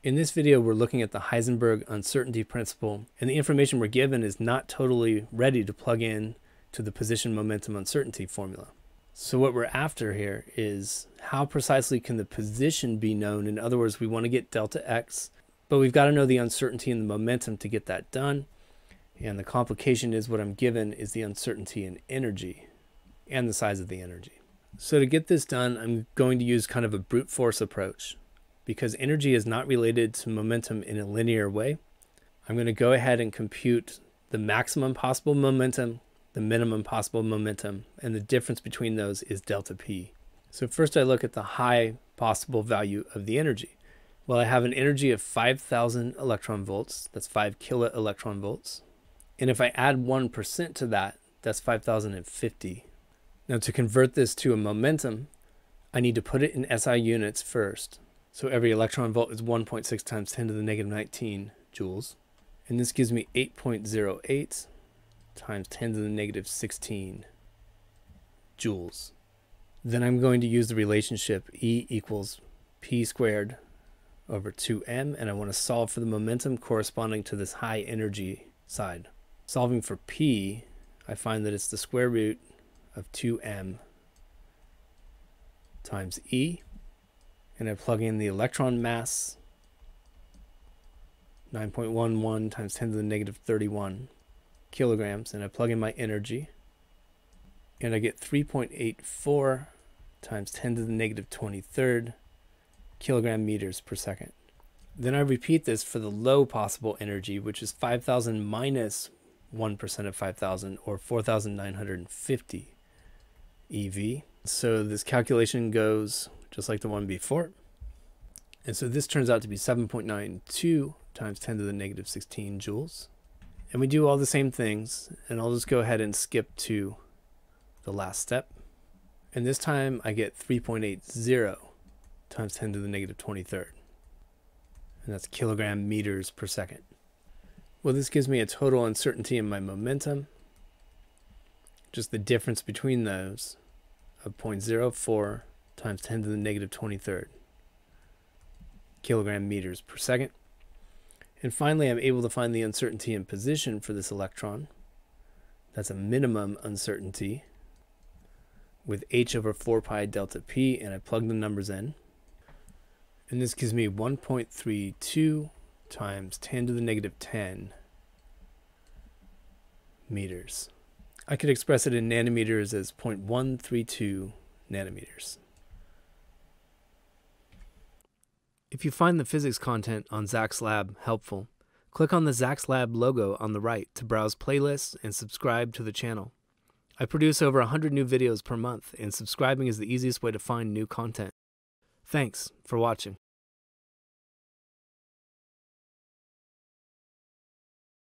In this video, we're looking at the Heisenberg uncertainty principle, and the information we're given is not totally ready to plug in to the position momentum uncertainty formula. So what we're after here is how precisely can the position be known? In other words, we want to get delta x, but we've got to know the uncertainty and the momentum to get that done. And the complication is what I'm given is the uncertainty in energy and the size of the energy. So to get this done, I'm going to use kind of a brute force approach. Because energy is not related to momentum in a linear way, I'm going to go ahead and compute the maximum possible momentum, the minimum possible momentum, and the difference between those is delta P. So first I look at the high possible value of the energy. Well, I have an energy of 5,000 electron volts, that's 5 kilo electron volts. And if I add 1% to that, that's 5,050. Now to convert this to a momentum, I need to put it in SI units first. So every electron volt is 1.6 times 10 to the negative 19 joules. And this gives me 8.08 times 10 to the negative 16 joules. Then I'm going to use the relationship E equals P squared over 2m, and I want to solve for the momentum corresponding to this high energy side. Solving for P, I find that it's the square root of 2m times E. And I plug in the electron mass, 9.11 times 10 to the negative 31 kilograms, and I plug in my energy, and I get 3.84 times 10 to the negative 23rd kilogram meters per second. Then I repeat this for the low possible energy, which is 5,000 minus 1% of 5,000, or 4,950 EV. So this calculation goes just like the one before. And so this turns out to be 7.92 times 10 to the negative 16 joules. And we do all the same things, and I'll just go ahead and skip to the last step. And this time I get 3.80 times 10 to the negative 23rd. And that's kilogram meters per second. Well, this gives me a total uncertainty in my momentum, just the difference between those, of 0.04 times 10 to the negative 23rd kilogram meters per second. And finally, I'm able to find the uncertainty in position for this electron. That's a minimum uncertainty with h over 4 pi delta p, and I plug the numbers in. And this gives me 1.32 times 10 to the negative 10 meters. I could express it in nanometers as 0.132 nanometers. If you find the physics content on Zach's Lab helpful, click on the Zach's Lab logo on the right to browse playlists and subscribe to the channel. I produce over 100 new videos per month, and subscribing is the easiest way to find new content. Thanks for watching.